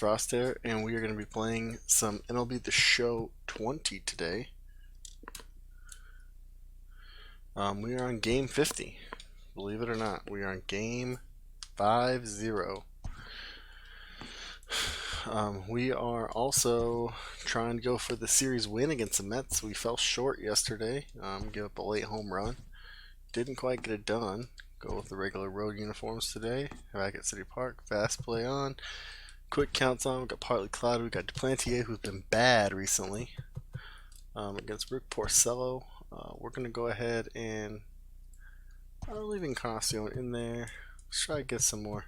Frost there, and we are going to be playing some MLB The Show 20 today. We are on game 50. Believe it or not, we are on game 5-0. We are also trying to go for the series win against the Mets. We fell short yesterday. Give up a late home run. Didn't quite get it done. Go with the regular road uniforms today. Back at City Park. Fast play on. Quick counts on. We got partly cloudy. We got Duplantier, who's been bad recently. Against Rick Porcello. We're going to go ahead and leave Encarnacion in there. Let's try to get some more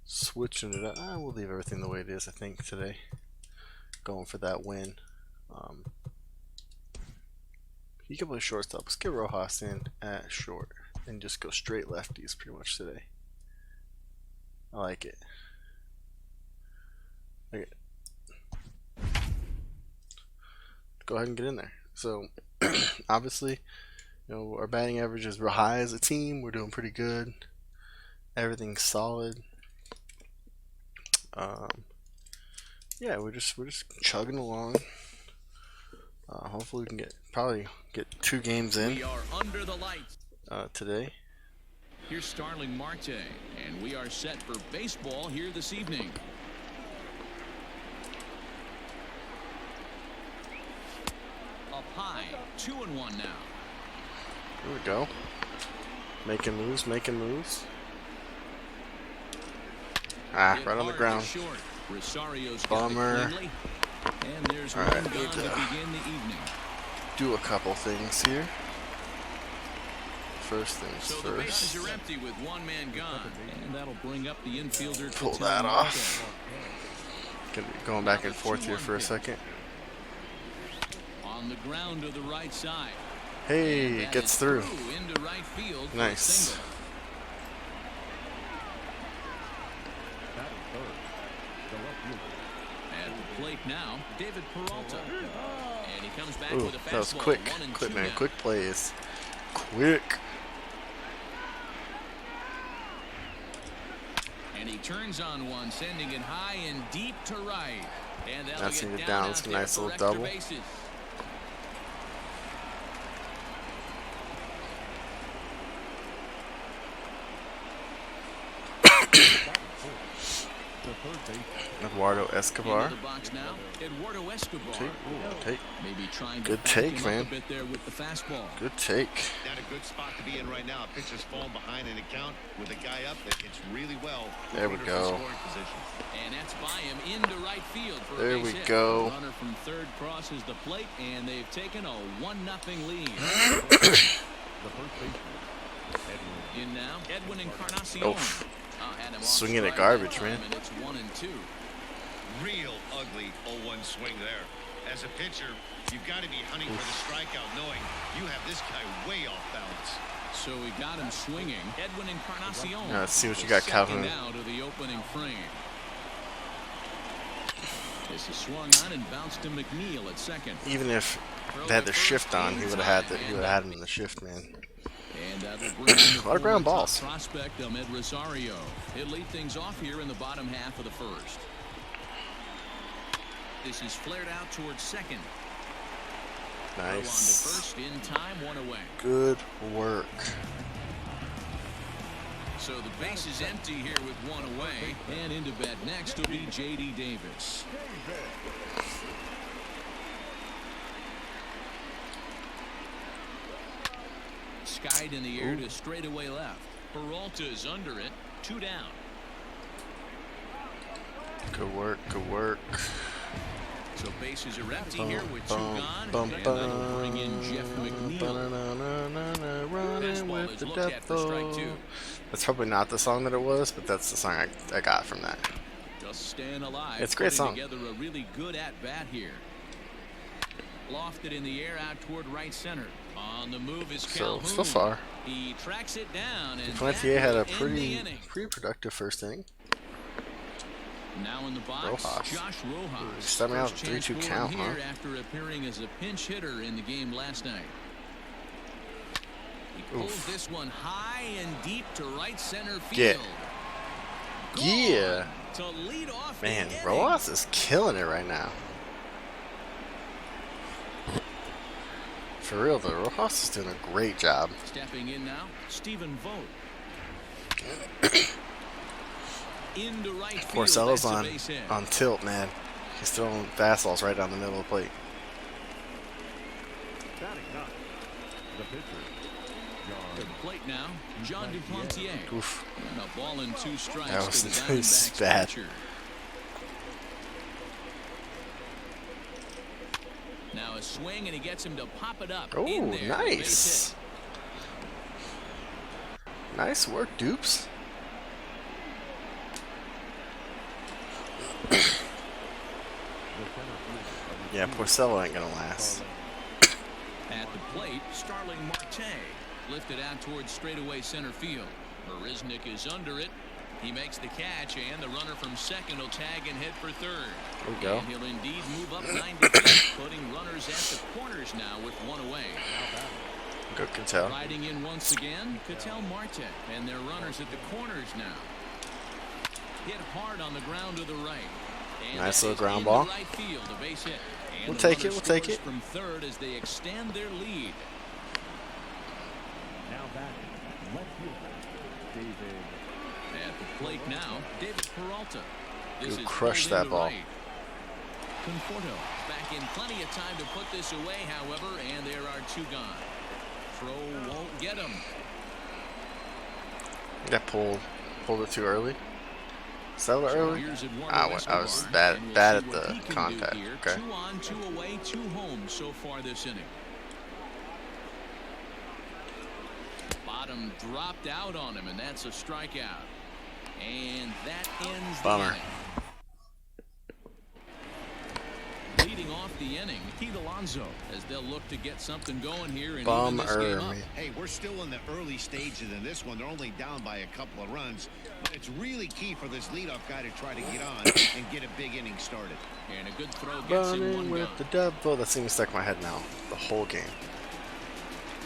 switching it up. We'll leave everything the way it is, I think, today. Going for that win. He can play shortstop. Let's get Rojas in at short and just go straight lefties pretty much today. I like it. Okay. Go ahead and get in there. So obviously, you know, our batting average is real high as a team. We're doing pretty good. Everything's solid. Yeah, we're just chugging along. Hopefully we can probably get 2 games in. We are under the lights today. Here's Starling Marte, and we are set for baseball here this evening. Up high, 2-1 now. Here we go. Making moves, making moves. Right on the ground. Bummer. And there's Alright, one gone to begin the evening. Do a couple things here. First things so first. The bases are empty with one man gone, and that'll bring up the infielder. Pull that off. Going back and forth here for a second. On the ground to the right side. Hey, it gets through. Into right field. Nice. At the plate now, David Peralta. And he comes back with a fastball. That was quick. Quick, man. Quick plays. Quick. And he turns on one, sending it high and deep to right. And that's it down. It's a nice little double. Bases. Eduardo Escobar. Eduardo Escobar. Take. Maybe trying good take, man. A bit there with the fastball. Good take. Not a good spot to be in right now. Pitcher's falling behind in the count with a guy up that hits really well. There we go. And that's by him into right field for there a base we hit. go. The runner from third crosses the plate, and they've taken a 1-0 lead. In now, Edwin Encarnacion. Oh. Swinging at garbage, man. And it's 1-2. Real ugly 0-1 swing there. As a pitcher, you've got to be hunting for the strikeout, knowing you have this guy way off balance. So we got him swinging. Edwin Encarnacion. Let's see what you got, Calvin. Now to the opening frame. This is swung on and bounced to McNeil at second. Even if they had the shift on, he would have had him in the shift, man. And a lot of ground balls. Prospect Ahmed Rosario. He'll lead things off here in the bottom half of the first. This is flared out towards second. Nice. On to first in time, 1 away. Good work. So the base is empty here with 1 away, and into bat next will be J.D. Davis. Skied in the air to straightaway left. Peralta is under it. 2 down. Good work. Good work. So bases are empty here with 2 gone. And that'll bring in Jeff McNeil. Running with the looked at for strike 2. That's probably not the song that it was, but that's the song I got from that. Just staying alive. It's a great song. Together a really good at bat here. Lofted in the air out toward right center. On the move is Calhoun. So far, he tracks it down, and Duplantier had a pretty productive first inning. Now in the box, Rojas. Josh Rojas. Starting out 3-2 count, huh? After appearing as a pinch hitter in the game last night. He pulls this one high and deep to right center field. Yeah. to lead off Man, the inning. Rojas is killing it right now. For real though, Rojas is doing a great job. Stepping in now, Stephen Vogt. Into right field. Porcello's That's a base hit. on tilt, man. He's throwing fastballs right down the middle of the plate. To the plate now, John Duplantier. Oof. And a ball and 2 strikes That was to the nice. Diamondbacks Bad. pitcher. Now a swing, and he gets him to pop it up. Oh, in there. nice. Nice work, Dupes. Yeah, Porcello ain't gonna last. At the plate, Starling Marte lifted out towards straightaway center field. Marisnik is under it. He makes the catch, and the runner from second will tag and head for third. There we go. And he'll indeed move up 90 feet, putting runners at the corners now with 1 away. Good Cattell. Riding in once again, Cattell Marte, and their runners at the corners now. Hit hard on the ground to the right. And Nice that little is ground into ball. right field, a base hit. And We'll the take it, runner we'll take scores it. from third as they extend their lead. Now back, left fielder, David. At the plate now, David Peralta. This You is crushed pulled that into ball. right. Conforto back in plenty of time to put this away, however, and there are 2 gone. Throw won't get him. Got pulled it too early. Is that a little early? Here's Eduardo I was Escobar, bad and we'll at see what the he can do contact. here. Okay. 2 on, 2 away, 2 home so far this inning. Bottom dropped out on him, and that's a strikeout. And that ends the Bummer. inning. Leading off the inning, Pete Alonso, as they'll look to get something going here and even this game up. Hey, we're still in the early stages in this one. They're only down by a couple of runs. But it's really key for this leadoff guy to try to get on and get a big inning started. And a good throw gets him 1 Running with down. the devil. That seems stuck in my head now. The whole game.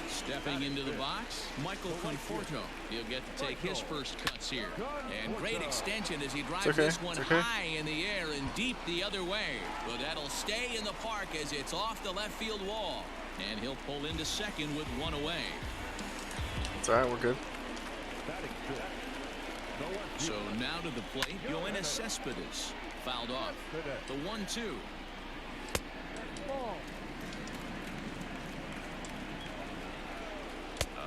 Stepping into the box, Michael Conforto. He'll get to take his first cuts here. And great extension as he drives okay, this one it's okay. high in the air and deep the other way. But that'll stay in the park as it's off the left field wall. And he'll pull into second with 1 away. It's alright, we're good. So now to the plate, Yoenis Cespedes. Fouled off. The 1-2.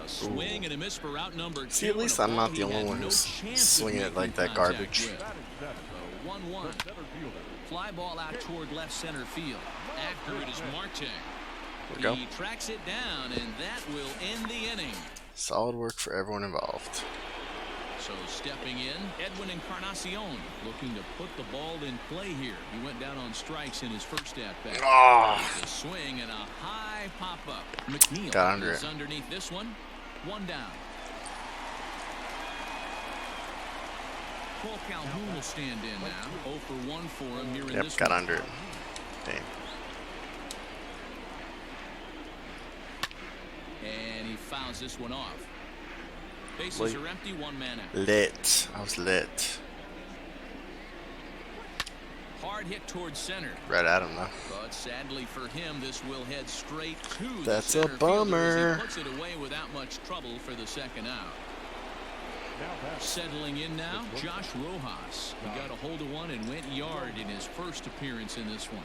A swing and a miss for out number 2. See, at least I'm not the only one who's swinging it like that garbage. 1-1. Fly ball out toward left center field. After it is Marte. There we go. He tracks it down, and that will end the inning. Solid work for everyone involved. So stepping in, Edwin Encarnacion looking to put the ball in play here. He went down on strikes in his first at-bat. Oh, A swing and a high pop-up. McNeil got under is it. underneath this one. 1 down. Cole Calhoun will stand in now. 0 for 1 for him here in Yep, this got one. under it. Damn. And he fouls this one off. Bases Late. are empty, 1 man out. Lit. I was lit. Hard hit towards center. Right at him though. But sadly for him, this will head straight to That's the a center fielder bummer. as he puts it away without much trouble for the second out. Settling in now, Josh Rojas. He got a hold of one and went yard in his first appearance in this one.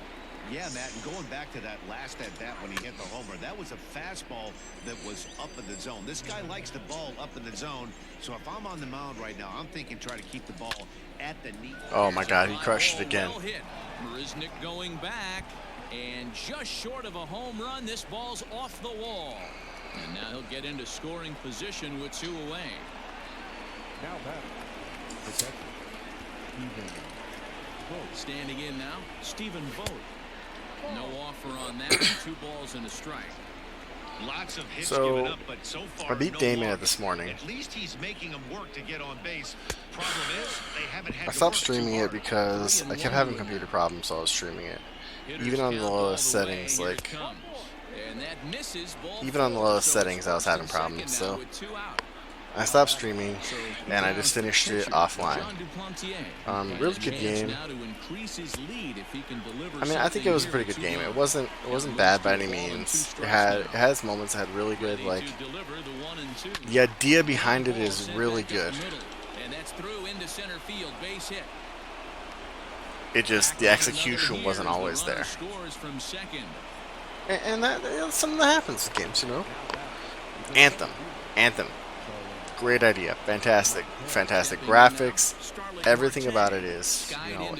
Yeah, Matt, and going back to that last at-bat when he hit the homer, that was a fastball that was up in the zone. This guy likes the ball up in the zone, so if I'm on the mound right now, I'm thinking try to keep the ball at the knee. Oh my God, he crushed it again. Well hit. Marisnik going back, and just short of a home run, this ball's off the wall. And now he'll get into scoring position with 2 away. Now back, protected, Stephen Vogt. Standing in now, Stephen Vogt. No offer on that. 2 balls and a strike. Lots of hits So, given up, but so far I beat no Damon walks. this morning. At least he's making them work to get on base. Problem is, they haven't had I to stopped work too streaming it hard. because I kept having computer problems, so I was streaming it. Even on the lowest settings, like, And that misses. Ball even on the four. lowest So it's settings, I was first having and second problems, now so with 2 out. I stopped streaming, and I just finished it offline. Really good game. I mean, I think it was a pretty good game. It wasn't bad by any means. It has moments that had really good, like, the idea behind it is really good. It just, the execution wasn't always there. And that's something that happens in games, you know. Anthem. Great idea. Fantastic graphics. Everything about it is, you know,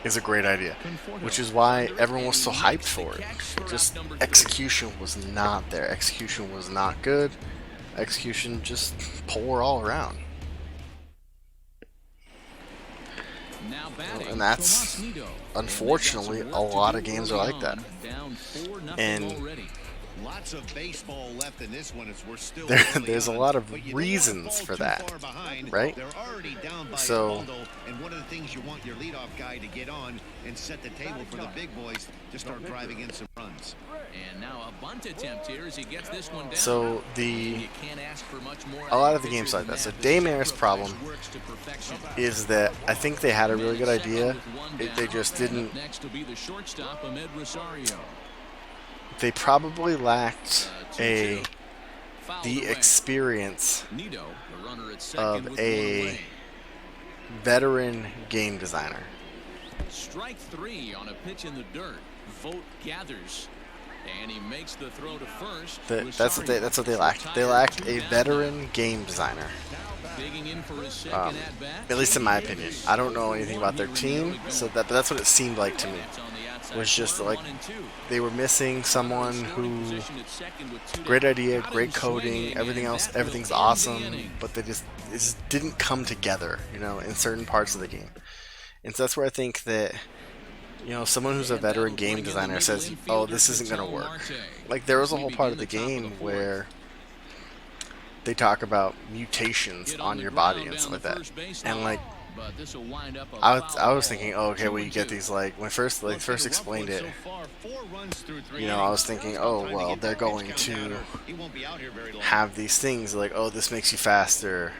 a great idea, which is why everyone was so hyped for it. Just execution was not there. Execution was not good. Execution just poor all around. And that's, unfortunately, a lot of games are like that. And lots of baseball left in this one as we're still there's a lot of reasons for that, right? They're already down by so, and one of the things you want your leadoff guy to get on and set the table for the big boys to start driving in some runs. And now a bunt attempt here as he gets this one down. So a lot of the games like that. So Daymare's problem is that I think they had a really good idea. They just didn't. They probably lacked the experience of a veteran game designer. Strike three on a pitch in the dirt. Vote gathers, and he makes the throw to first. That's what they lacked. They lacked a veteran game designer. At least in my opinion. I don't know anything about their team, but that's what it seemed like to me. Was just like they were missing someone who, great idea, great coding, everything's awesome, but it just didn't come together, you know, in certain parts of the game. And so that's where I think that, you know, someone who's a veteran game designer says, oh, this isn't going to work. Like, there was a whole part of the game where they talk about mutations on your body and stuff like that. And, like, I was thinking, oh, okay, well, you get these, like, when first explained it, you know, I was thinking, oh, well, they're going to have these things, like, oh, this makes you faster,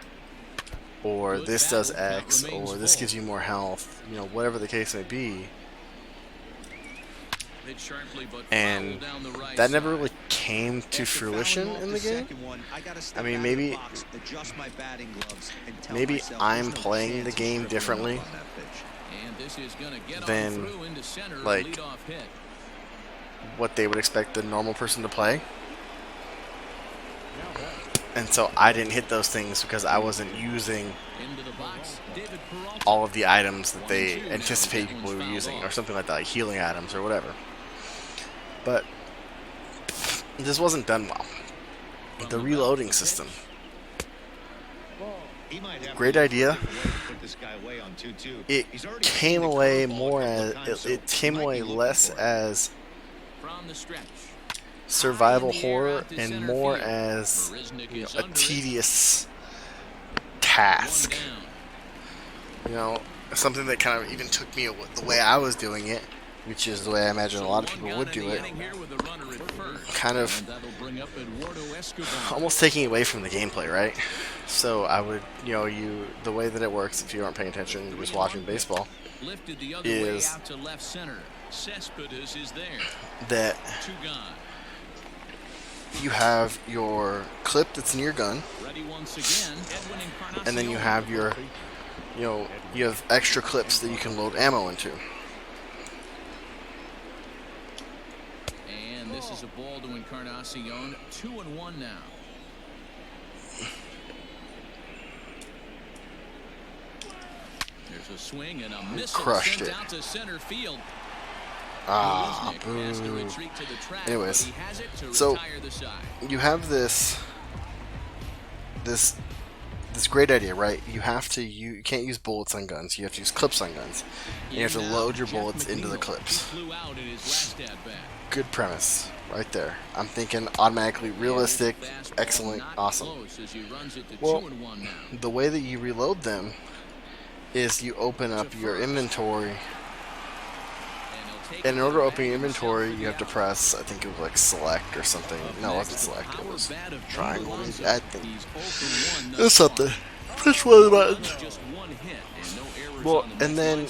or this does X, or this gives you more health, you know, whatever the case may be. And that never really came to fruition in the game. I mean, maybe I'm playing the game differently than, like, what they would expect the normal person to play. And so I didn't hit those things because I wasn't using all of the items that they anticipate people were using, or something like that, like healing items or whatever. But this wasn't done well. The reloading system, great idea. It came away less as survival horror and more as, you know, a tedious task. You know, something that kind of even took me the way I was doing it, which is the way I imagine a lot of people would do it, kind of almost taking away from the gameplay, right? So I would, you know, the way that it works, if you aren't paying attention, you're just watching baseball, is that you have your clip that's in your gun, and then you have your, you know, you have extra clips that you can load ammo into. And this is a ball to Encarnacion, 2-1 now. There's a swing and a missile Crushed it. out to center field. Ah, boo. Anyways, so you have this great idea, right? You can't use bullets on guns. You have to use clips on guns. And you have to load your bullets into the clips. Good premise, right there. I'm thinking automatically realistic, excellent, awesome. Well, the way that you reload them is you open up your inventory And in order to open your inventory, you have to press, I think it was like select or something. No, it wasn't select, it was triangle. I think it was something. Push one of the buttons. Well, and then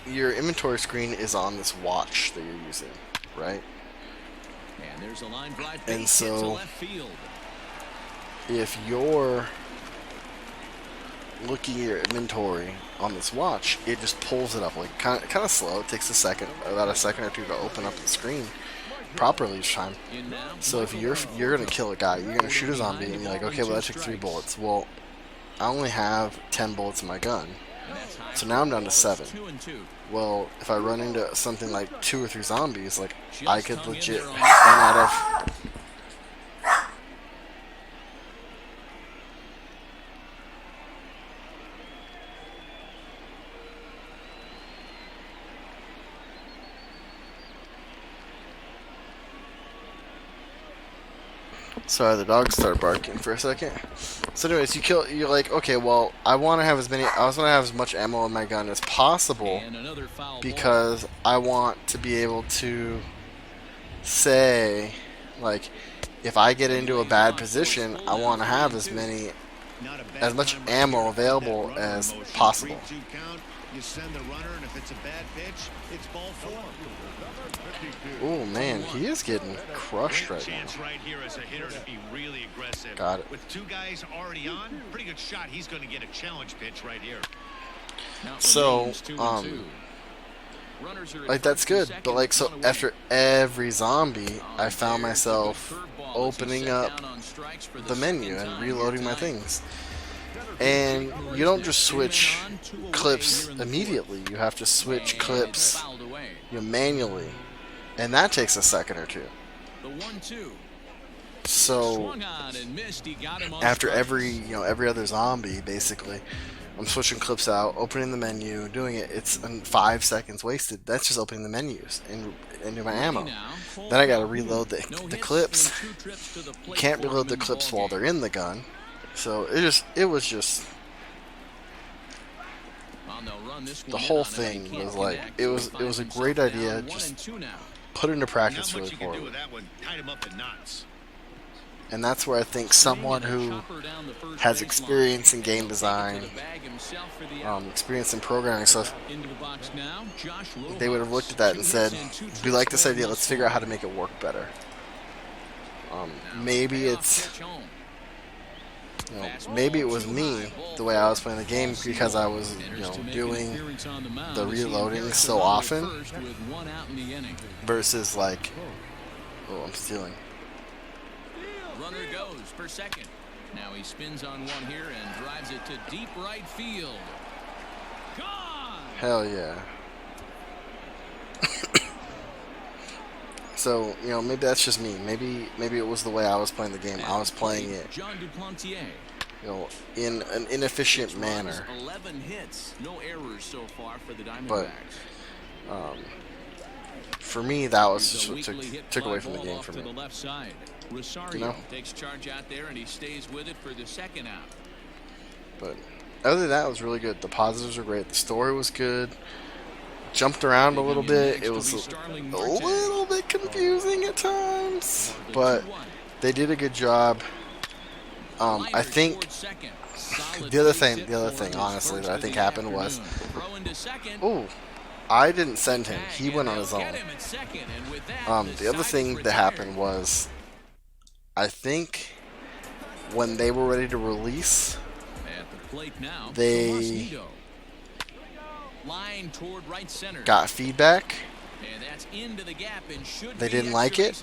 your inventory screen is on this watch that you're using, right? And so if you're looking at your inventory on this watch, it just pulls it up like kind of slow. It takes about a second or two to open up the screen properly each time. So if you're gonna kill a guy, you're gonna shoot a zombie, and you're like, okay, well that took 3 bullets. Well, I only have 10 bullets in my gun, so now I'm down to 7. Well, if I run into something like 2 or 3 zombies, like I could legit run out of. Sorry, the dog started barking for a second. So, anyways, you're like, okay, well, I want to have as much ammo in my gun as possible because I want to be able to say, like, if I get into a bad position, I want to have as much ammo available as possible. You send the runner, and if it's a bad pitch, it's ball 4. Oh man, he is getting crushed right now. Chance right here as a hitter to be really aggressive. Got it. With 2 guys already on, pretty good shot. He's going to get a challenge pitch right here. So, like that's good, but like so after every zombie, I found myself opening up the menu and reloading my things. And you don't just switch clips immediately. You have to switch clips manually, and that takes a second or two. So after every other zombie, basically, I'm switching clips out, opening the menu, doing it. It's 5 seconds wasted. That's just opening the menus and into my ammo. Then I gotta reload the clips. You can't reload the clips while they're in the gun. So it was just the whole thing was like it was a great idea, just put into practice really poorly. And that's where I think someone who has experience in game design, experience in programming stuff, they would have looked at that and said, we like this idea, let's figure out how to make it work better. Maybe it was me, the way I was playing the game, because I was, doing the reloading so often, versus like, oh, I'm stealing. Runner goes for second. Now he spins on one here and drives it to deep right field. Gone! Hell yeah. So, maybe that's just me. Maybe it was the way I was playing the game. I was playing it, in an inefficient manner. 11 hits, no errors so far for the Diamondbacks. But for me, that was just what took away from the game for me. Rosario takes charge out there and he stays with it for the second out. But other than that, it was really good. The positives were great. The story was good. Jumped around a little bit. It was a little bit confusing at times, but they did a good job. I think the other thing, honestly, that I think happened was, I didn't send him. He went on his own. The other thing that happened was, I think when they were ready to release, they got feedback. They didn't like it.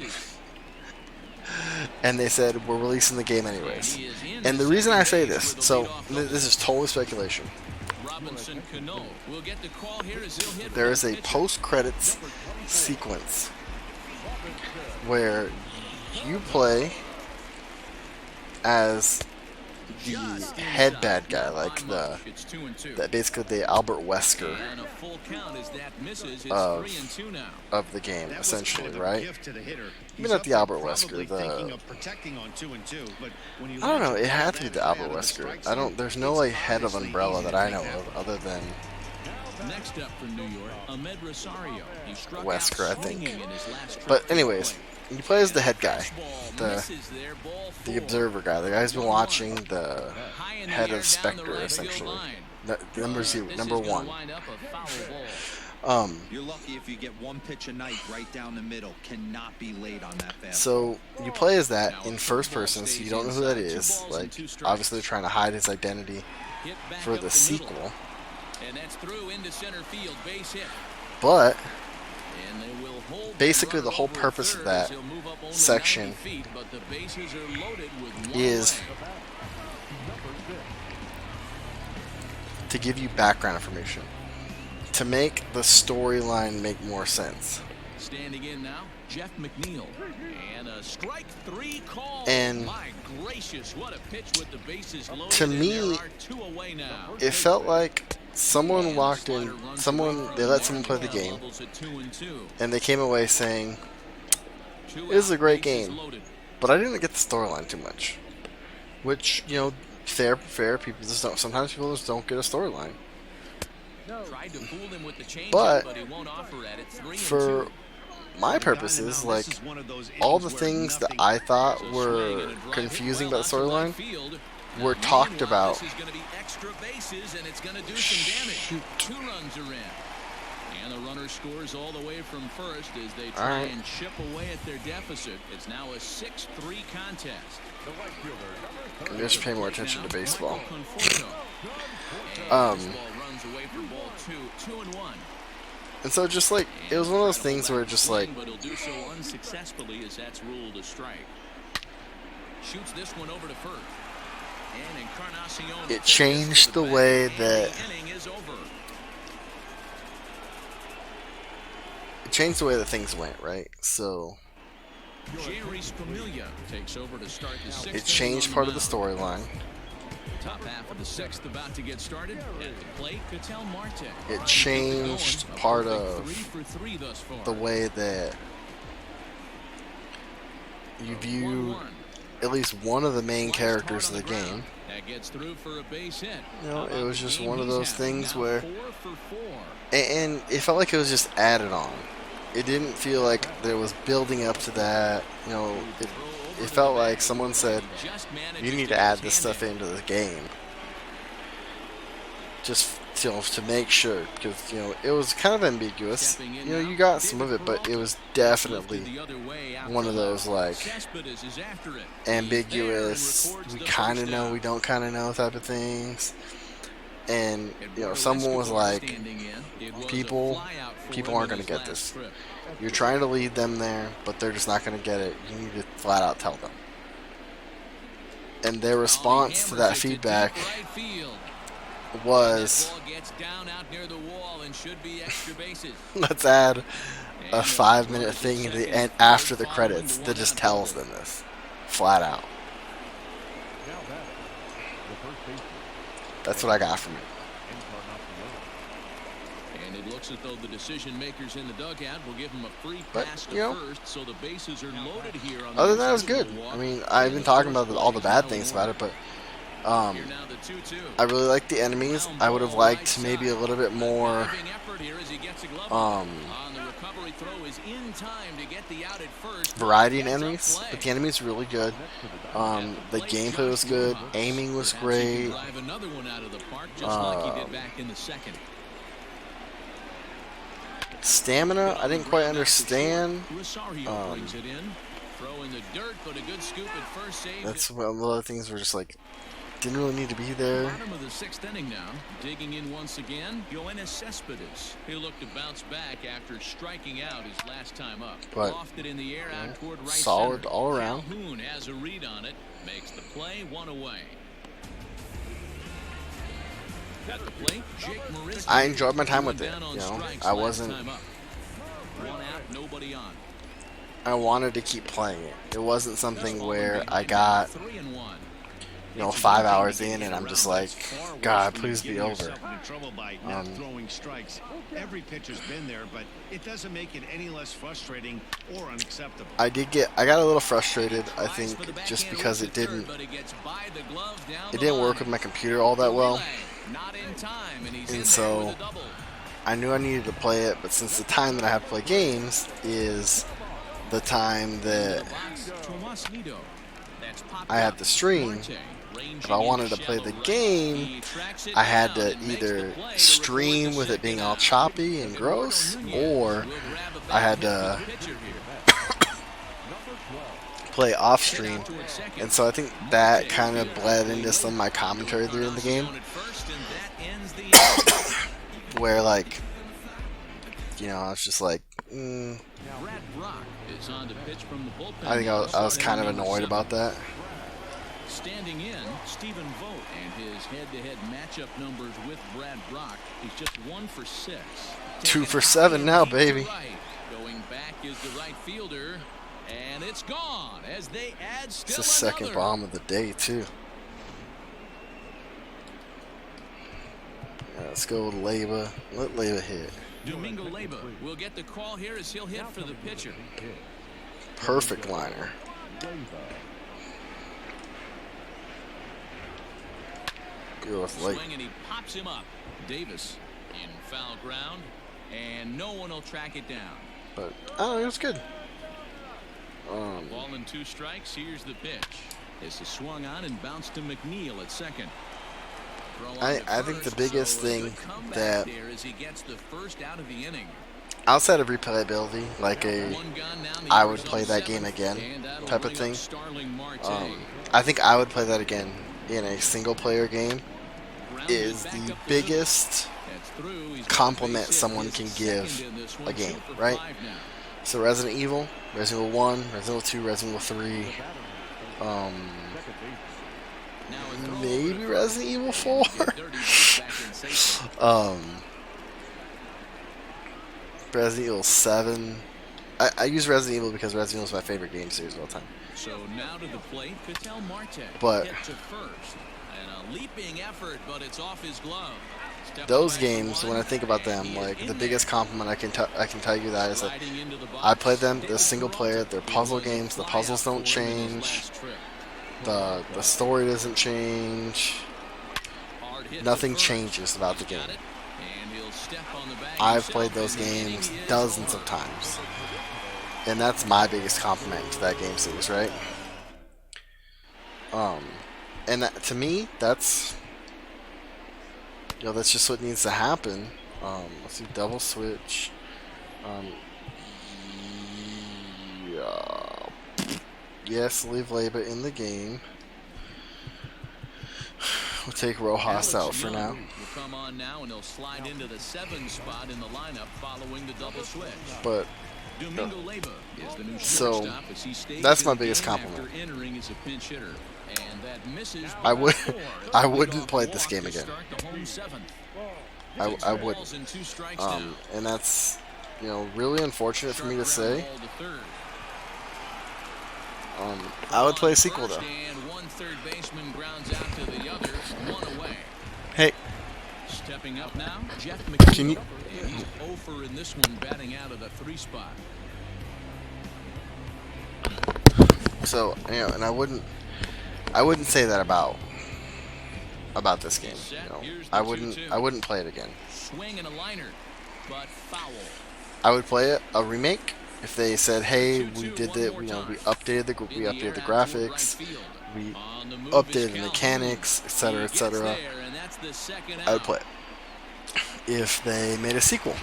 And they said, we're releasing the game anyways. And the reason I say this, so this is totally speculation. There is a post-credits sequence where you play as the head bad guy, like basically the Albert Wesker of the game, essentially, right? Maybe not the Albert Wesker, I don't know, it had to be the Albert Wesker. There's no like head of Umbrella that I know of, other than Next up for New York, Ahmed Rosario. He struck Wesker, I out think. swinging in his last trip But to the anyways, plate. he plays the And head guy, fastball the misses there, ball the four. observer guy, the guy who's been 1-1. watching, the High in the head air of down the Spectre, right field essentially. line. The number This zero, is number gonna 1. wind up a foul ball. You're lucky if you get one pitch a night right down the middle. Cannot be late on that fastball. So you play as that Now in a first curveball person, so stays you don't know who that inside. 2 is. balls and Like, 2 strikes. obviously they're trying to hide his identity Hit back for up the middle. sequel. And that's through into center field, base hit. But And they will hold that basically the runner whole over at purpose of third that as he'll move up only section 90 feet, but the bases are loaded with one is away. to give you background information, to make the storyline make more sense. Standing in now, Jeff McNeil. And a strike 3 call. And my gracious, what a pitch with the bases loaded. to and me, there are 2 away now. it felt like someone And walked the in, slider runs someone away from they let there, someone and play the count game, levels at 2-2. and they came away saying, 2 "It was a out, great bases game," loaded. but I didn't get the storyline too much. Which, you know, fair. People just don't. Sometimes people just don't get a storyline. Tried to fool him with the changeup, But he won't offer at it. 3-2. for my purposes, like, all the things that I thought So swing were and a drive confusing hit well about the out to right storyline field. were Now, talked meanwhile, about. This is going to be extra bases, and it's going to do some damage. 2 runs are in. And the runner scores all the way from first as they try Alright. and chip away at their deficit. It's now a 6-3 contest. I just pay more attention to baseball. Michael Conforto. And this ball runs away for ball 2, 2-1. And so just like, it was one of those things where just like, But he'll do so unsuccessfully as that's ruled a strike. Shoots this one over to first. And Encarnacion it changed the back, way and that, the inning is over. it changed the way that things went, right? So Jerry Familia takes over to start the 6th. it changed part of the storyline. Top half of the 6th about to get started. At the plate, Ketel Marte. It changed part of 3 for 3 thus far. the way that you view 1-1. at least one of the main characters of the game. That gets through for a base hit. You know, How it about was the just game one of he's those having? things Now where, 4 for 4. and it felt like it was just added on. It didn't feel like there was building up to that. You know, it felt like someone said, you need to add this stuff into the game. Just to make sure, because, you know, it was kind of ambiguous. You know, you got some of it, but it was definitely one of those, like, ambiguous, we kind of know, we don't kind of know type of things. And, you know, someone was like, people aren't going to get this. You're trying to lead them there, but they're just not going to get it. You need to flat out tell them. And their response to that feedback was, let's add a 5-minute thing at the end after the credits that just tells them this. Flat out. That's what I got from it. And it looks as though the decision makers in the dugout will give him a free But, pass to you know, first, so the bases are loaded here on the other than that, it was good. receivable walk. I mean, I've been talking about all the bad things about it, but Here now the 2-2. I really liked the enemies. I would have liked maybe a little bit more Driving effort here as he gets a glove on the recovery throw is in time to get the out at first. variety in Gets up enemies, play. but the enemies really good. The gameplay was good. Aiming was Perhaps he can great. drive another one out of the park just like he did back in the second. Stamina, I didn't quite understand. Rosario brings it in. Throw in the dirt, but a good scoop at first save. That's one of the other things were just like, didn't really need to be there. Bottom of the 6th inning now. Digging in once again, Yoenis Cespedes. He'll look to bounce back after striking out his last time up. But, Lofted in the air out toward right solid center. all around. Calhoun has a read on it. Makes the play, 1 away. At the plate, Jake Marisnick. I enjoyed my time with it. Down on You know, strikes I last wasn't. time up. 1 out, nobody on. I wanted to keep playing it. It wasn't something where I got, 3-1. you know, 5 hours in and I'm just like, God, please be over. Throwing strikes. Every pitcher's been there, but it doesn't make it any less frustrating or unacceptable. I got a little frustrated, I think, just because it didn't work with my computer all that well. Not in time, and he's And in there so with a double. I knew I needed to play it, but since the time that I have to play games is the time that I have to stream, if I wanted to play the game, I had to either stream with it being all choppy and gross, or I had to play off stream. And so I think that kind of bled into some of my commentary during the game, where like, you know, I was just like, I think I was kind of annoyed about that. Standing in, Stephen Vogt, and his head-to-head matchup numbers with Brad Brock. He's just 1 for 6. 2 for 7 now, baby. Going back is the right fielder, and it's gone as they add still It's the second another. bomb of the day too. Yeah, let's go with Leyba. Let Leyba hit. Domingo Leyba will get the call here as he'll hit for the pitcher. Perfect liner. Go with Leyba. Swing and he pops him up. Davis in foul ground, and no one will track it down. But oh, it was good. Ball and 2 strikes. Here's the pitch. This is swung on and bounced to McNeil at second. I think the biggest thing that there as he gets the first out of the inning. outside of replayability, like I would play that game again type of thing. I think I would play that again in a single player game. Is the biggest compliment someone can give a game, right? So Resident Evil, Resident Evil 1, Resident Evil 2, Resident Evil 3, maybe Resident Evil 4. Resident Evil 7. I use Resident Evil because Resident Evil is my favorite game series of all time. So now to the plate, Ketel Marte. But to first. And a leaping effort, but it's off his glove. Those games, when I think about them, like the biggest compliment I can tell you that is that I played them. They're single player. They're puzzle games. The puzzles don't change. The story doesn't change. Nothing changes about the game. I've played those games dozens of times, and that's my biggest compliment to that game series, right? And that, to me, that's that's just what needs to happen. Let's do double switch. Yeah. Yes, leave Leyba in the game. We'll take Rojas out for now. Will come on now, and he'll slide into the 7 spot in the lineup following the double switch. But Domingo Leyba is the new so shortstop as he stays that's my in the biggest game compliment. after entering as a pinch hitter. And that misses I would by 4. I wouldn't play this game To again. start the home 7th. I wouldn't. And 2 strikes now. And that's really unfortunate for me to say. I would play a sequel though. And one third baseman grounds out to the other, 1 away. Hey, Stepping up now, Jeff McNeil. Can you- And he's 0 for in this one, batting out of the 3 spot. so and I wouldn't say that about this game. I wouldn't play it again. Swing and a liner, but foul. I would play it a remake if they said, "Hey, we did that. We updated the graphics, we updated the mechanics, etc., etc." I would play it. If they made a sequel,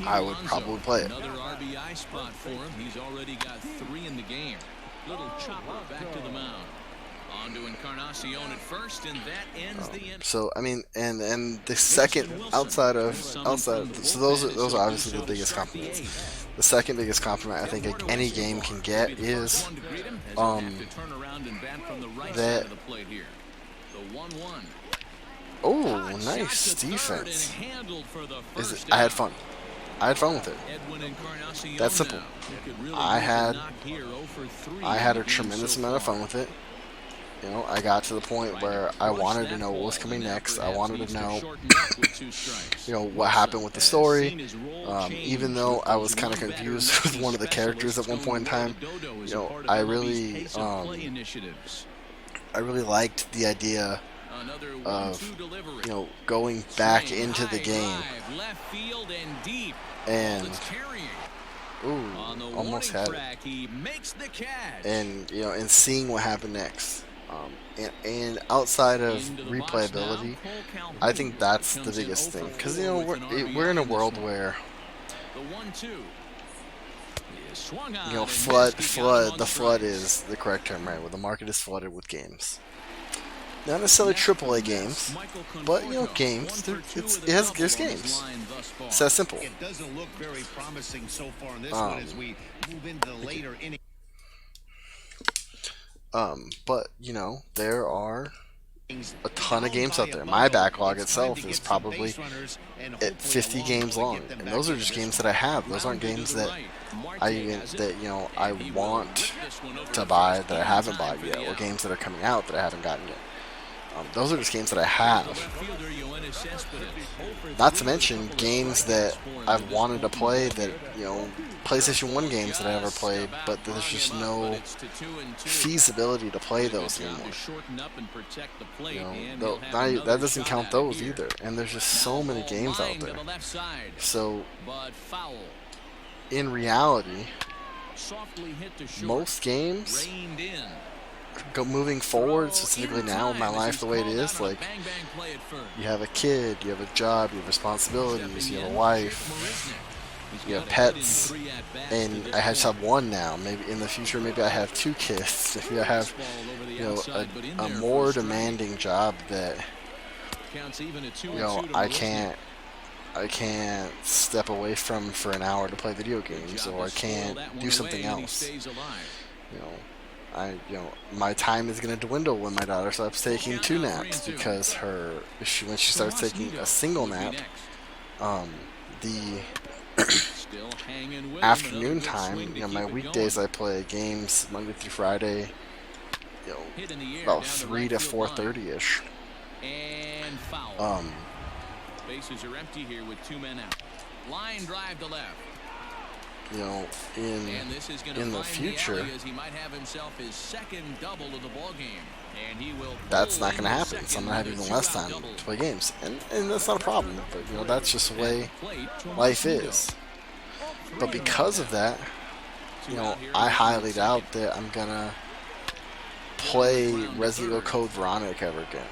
I would probably play it. Another RBI spot for him. He's already got 3 in the game. Little chopper back to the mound. On to Encarnacion at first, and that ends the inning. So I mean, and the second outside of so those are obviously the biggest compliments. The second biggest compliment I think any game can get is that. Oh, nice defense. I had fun. I had fun with it. That's simple. I had a tremendous amount of fun with it. I got to the point where I wanted to know what was coming next. I wanted to know, what happened with the story. Even though I was kind of confused with one of the characters at one point in time, I really liked the idea Another of 1-2 delivery. going back Swing, into the high game. drive, left field and deep. And It's carrying. ooh, On the almost warning had it. track, he makes the catch. And and seeing what happened next. And outside of Into the box now, replayability, Cole Calhoun I think that's the comes in biggest 0 thing, for because 4 with an we're in RBI a in this world one. where The 1-2. Is swung on and flood missed. He got him on the flood strikes. is the correct term, right? Where the market is flooded with games. Not necessarily AAA games, but games. There's games. It's that simple. It doesn't look very promising so far in this one as we move into the later innings. But there are a ton of games out there. My backlog itself is probably at 50 games long, and those are just games that I have. Those aren't games that I want to buy that I haven't bought yet, or games that are coming out that I haven't gotten yet. Those are just games that I have. Not to mention games that I've wanted to play that, PlayStation 1 games that I never played, but there's just no feasibility to play those anymore. That doesn't count those either. And there's just so many games out there. So, in reality, most games, moving forward, specifically now in my life the way it is, like, you have a kid, you have a job, you have responsibilities, you have a wife, you have pets, and I just have one now. Maybe in the future, maybe I have 2 kids. Maybe I have, a more demanding job that, I can't step away from for an hour to play video games, or I can't do something else. My time is going to dwindle when my daughter stops taking 2 naps, because when she starts taking a single nap, the afternoon time, my weekdays I play games Monday through Friday, about 3 to 4:30 ish. Bases are empty here with 2 men out. Line drive to left. In the future, he might have himself his second double of the ball game, and he will that's not going to happen. So I'm going to have even less time to play games, and that's not a problem. But that's just the way life is. But because of that, I highly doubt that I'm gonna play Resident Evil Code Veronica ever again.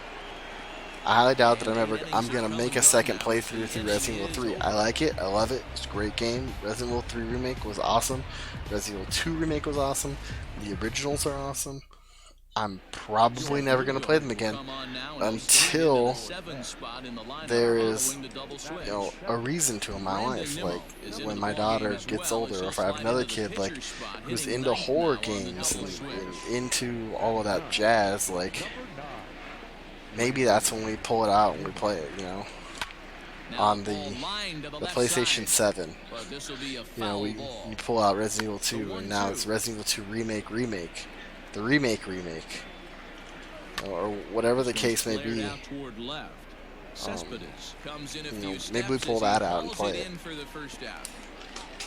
I highly doubt that I'm gonna make a second playthrough through Resident Evil 3. I like it, I love it, it's a great game. Resident Evil 3 Remake was awesome. Resident Evil 2 Remake was awesome. The originals are awesome. I'm probably never gonna play them again until there is, a reason to in my life. Like when my daughter gets older, or if I have another kid who's into horror games and into all of that jazz, like, maybe that's when we pull it out and we play it, on the PlayStation 7. You pull out Resident Evil 2, and now it's Resident Evil 2 Remake. The remake, or whatever the case may be. Maybe we pull that out and play it,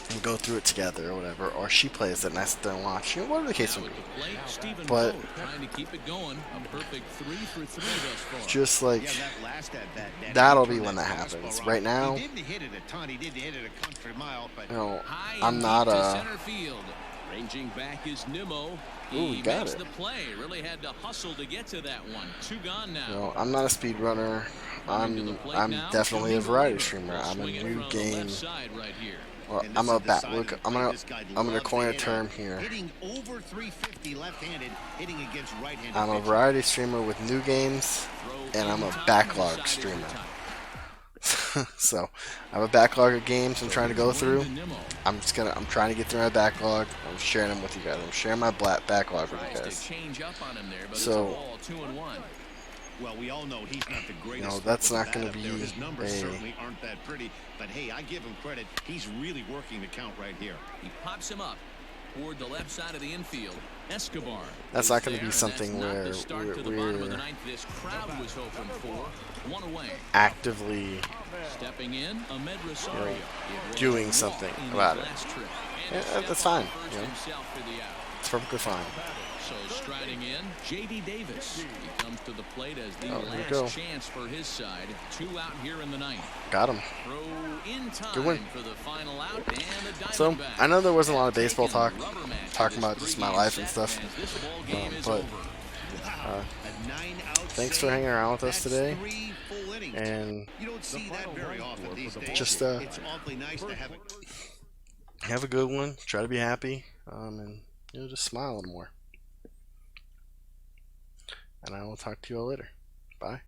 and go through it together, or whatever. Or she plays it and I sit there and watch. Whatever the case may be. But just like that'll be when that happens. Right now, I'm not a. Ranging back is Nimmo. Ooh, got it. The play. Really had to hustle to get to that one. 2 gone now. I'm not a speedrunner. I'm definitely a variety streamer. I'm a new game. Well, I'm gonna coin a term here. I'm a variety streamer with new games, and I'm a backlog streamer. So I have a backlog of games I'm trying to go through. I'm trying to get through my backlog. I'm sharing them with you guys. I'm sharing my backlog with you guys. So, well, we all know he's not the greatest. that's not going to be his numbers certainly aren't that pretty, but hey, I give him credit. He's really working the count right here. He pops him up toward the left side of the infield. Escobar. That's not going to be something where we're actively doing something about it. Yeah, that's fine. It's perfectly fine. So striding in, J.D. Davis. He comes to the plate as the Oh, here we go. last chance for his side. 2 out here in the ninth. Got him. Throw in Good win. time for the final out, and the So, Diamondbacks I know there wasn't a lot of have baseball taken talk, rubber match talking in this about just my 3-game life and set stuff, as this ball game is but over. A 9-out thanks for save. hanging around with us That's today, 3 full innings. and You don't see that very often these days. just It's awfully nice to have it. have a good one. Try to be happy, and just smile a little more. And I will talk to you all later. Bye.